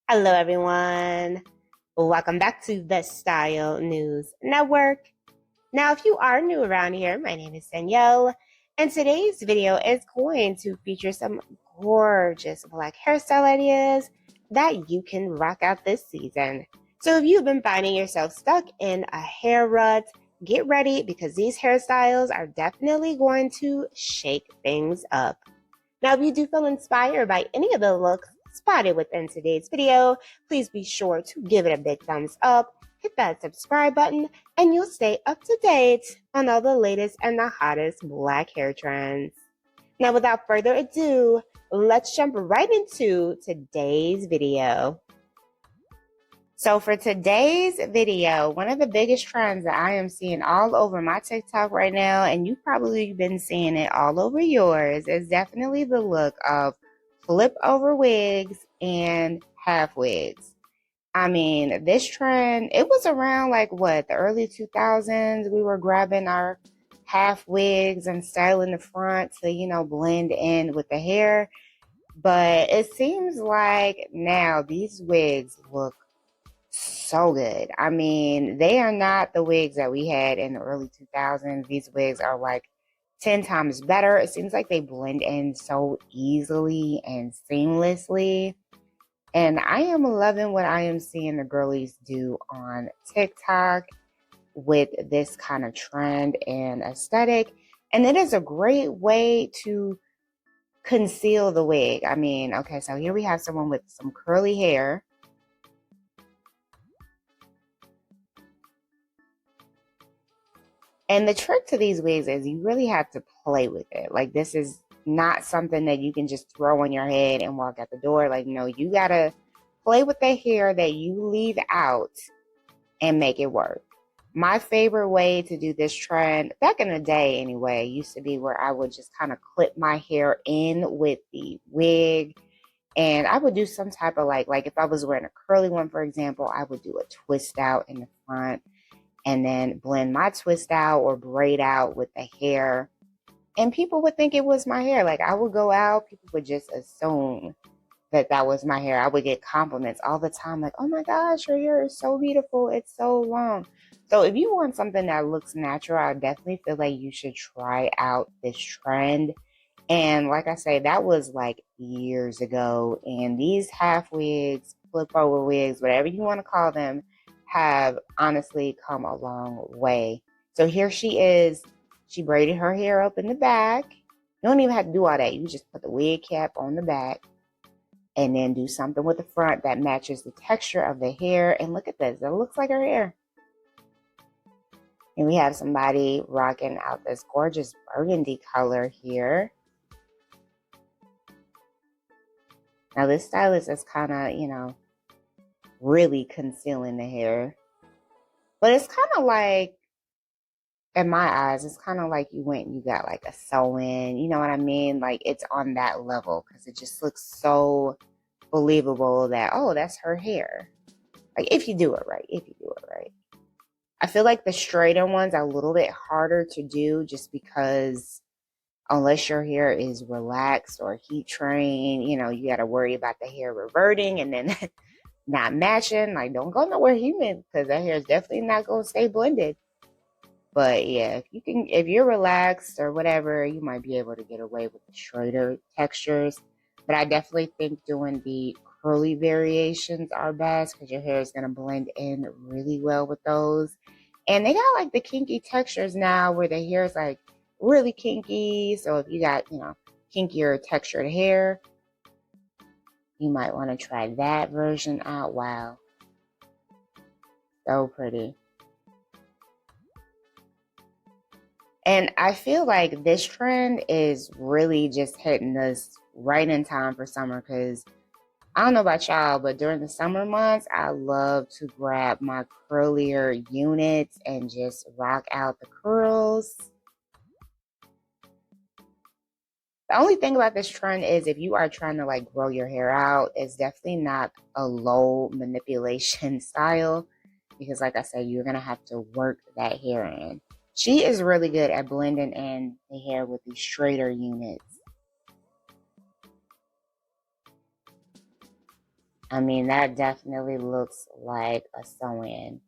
Hello, everyone. Welcome back to the Style News Network. Now, if you are new around here, my name is Danielle, and today's video is going to feature some gorgeous black hairstyle ideas that you can rock out this season. So, if you've been finding yourself stuck in a hair rut, get ready because these hairstyles are definitely going to shake things up. Now, if you do feel inspired by any of the looks spotted within today's video, please be sure to give it a big thumbs up, hit that subscribe button, and you'll stay up to date on all the latest and the hottest black hair trends. Now, without further ado, let's jump right into today's video. So for today's video, one of the biggest trends that I am seeing all over my TikTok right now, and you've probably been seeing it all over yours, is definitely the look of flip over wigs and half wigs. I mean, this trend, it was around like what, the early 2000s. We were grabbing our half wigs and styling the front to, blend in with the hair. But it seems like now these wigs look so good. I mean, they are not the wigs that we had in the early 2000s. These wigs are like 10 times better. It seems like they blend in so easily and seamlessly. And I am loving what I am seeing the girlies do on TikTok with this kind of trend and aesthetic. And it is a great way to conceal the wig. I mean, okay, so here we have someone with some curly hair. And the trick to these wigs is you really have to play with it. Like, this is not something that you can just throw on your head and walk out the door. Like, no, you gotta play with the hair that you leave out and make it work. My favorite way to do this trend, back in the day anyway, used to be where I would just kind of clip my hair in with the wig. And I would do some type of like if I was wearing a curly one, for example, I would do a twist out in the front and then blend my twist out or braid out with the hair. And people would think it was my hair. Like, I would go out, people would just assume that that was my hair. I would get compliments all the time, like, oh my gosh, your hair is so beautiful. It's so long. So if you want something that looks natural, I definitely feel like you should try out this trend. And like I say, that was like years ago. And these half wigs, flip over wigs, whatever you want to call them, have honestly come a long way. So here she is. She braided her hair up in the back. You don't even have to do all that. You just put the wig cap on the back and then do something with the front that matches the texture of the hair. And look at this. It looks like her hair. And we have somebody rocking out this gorgeous burgundy color here. Now this stylist is kind of, really concealing the hair. But it's kind of like, in my eyes, it's kind of like you went and you got like a sew-in. You know what I mean? Like, it's on that level because it just looks so believable that, oh, that's her hair. Like, if you do it right, I feel like the straighter ones are a little bit harder to do just because unless your hair is relaxed or heat trained, you got to worry about the hair reverting and then not matching. Like, don't go nowhere humid because that hair is definitely not going to stay blended. But yeah, if you're relaxed or whatever, you might be able to get away with the straighter textures. But I definitely think doing the curly variations are best because your hair is going to blend in really well with those. And they got like the kinky textures now where the hair is like really kinky. So if you got, kinkier textured hair, you might want to try that version out. Wow. So pretty. And I feel like this trend is really just hitting us right in time for summer because I don't know about y'all, but during the summer months, I love to grab my curlier units and just rock out the curls. The only thing about this trend is if you are trying to like grow your hair out, it's definitely not a low manipulation style because like I said, you're going to have to work that hair in. She is really good at blending in the hair with these straighter units. I mean, that definitely looks like a sew-in.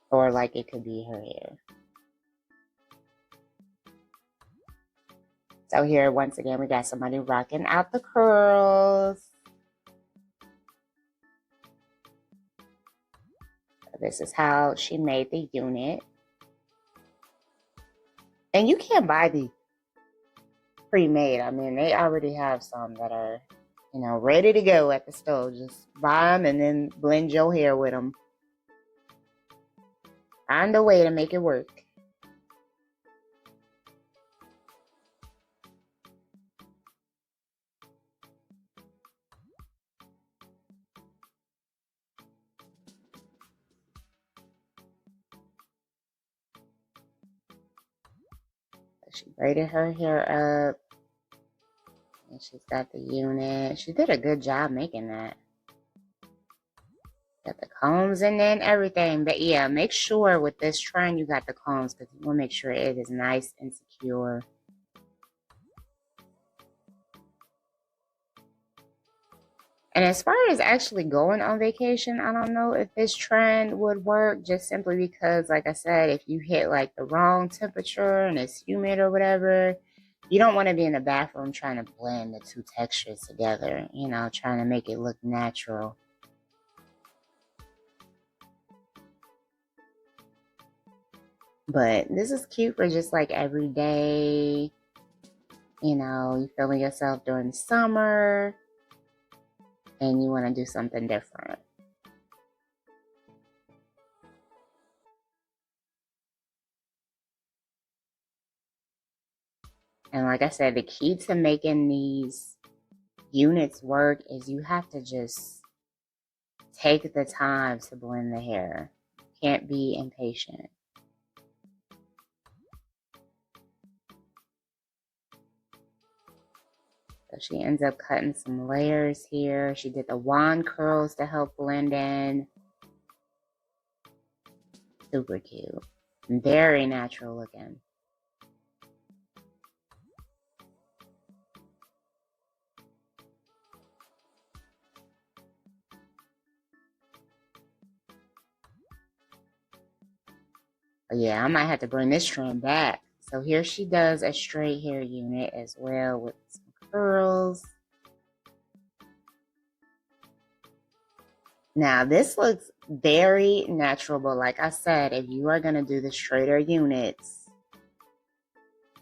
Or like it could be her hair. So here, once again, we got somebody rocking out the curls. This is how she made the unit. And you can't buy the pre-made. I mean, they already have some that are, you know, ready to go at the store. Just buy them and then blend your hair with them. Find a way to make it work. She braided her hair up. And she's got the unit. She did a good job making that. Got the combs in there and everything. But yeah, make sure with this trend you got the combs because you want to make sure it is nice and secure. And as far as actually going on vacation, I don't know if this trend would work just simply because, like I said, if you hit like the wrong temperature and it's humid or whatever, you don't want to be in the bathroom trying to blend the two textures together, you know, trying to make it look natural. But this is cute for just like every day, you know, you feeling yourself during the summer and you want to do something different. And like I said, the key to making these units work is you have to just take the time to blend the hair. You can't be impatient. So she ends up cutting some layers here. She did the wand curls to help blend in. Super cute. Very natural looking. But yeah, I might have to bring this trend back. So here she does a straight hair unit as well with some curls. Now this looks very natural, but like I said, if you are going to do the straighter units,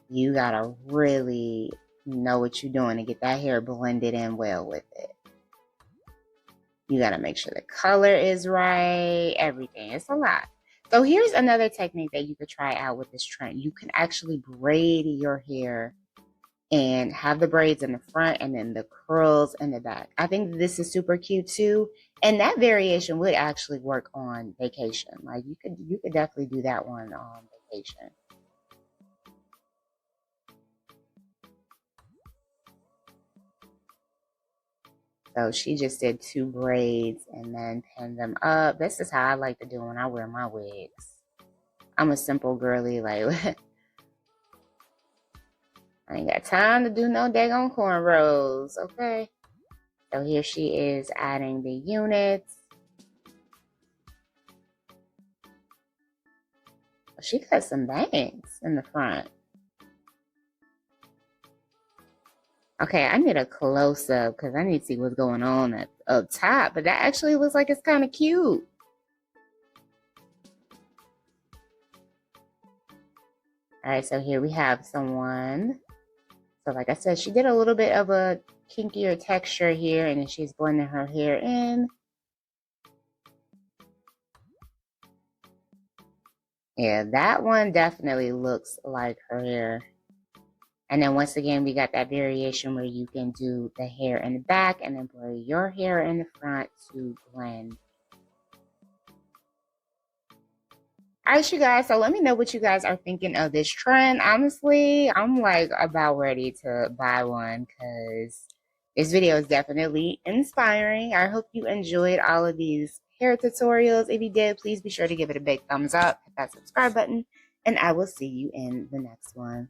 you got to really know what you're doing to get that hair blended in well with it. You got to make sure the color is right, everything. It's a lot. So here's another technique that you could try out with this trend. You can actually braid your hair and have the braids in the front and then the curls in the back. I think this is super cute too. And that variation would actually work on vacation. Like you could definitely do that one on vacation. So she just did 2 braids and then pinned them up. This is how I like to do when I wear my wigs. I'm a simple girly, like I ain't got time to do no daggone cornrows, okay? So here she is adding the units. She cut some bangs in the front. Okay, I need a close-up because I need to see what's going on up top. But that actually looks like it's kind of cute. All right, so here we have someone. So like I said, she did a little bit of a kinkier texture here, and then she's blending her hair in. Yeah, that one definitely looks like her hair. And then once again, we got that variation where you can do the hair in the back and then braid your hair in the front to blend. All right, you guys, so let me know what you guys are thinking of this trend. Honestly, I'm like about ready to buy one because this video is definitely inspiring. I hope you enjoyed all of these hair tutorials. If you did, please be sure to give it a big thumbs up, hit that subscribe button, and I will see you in the next one.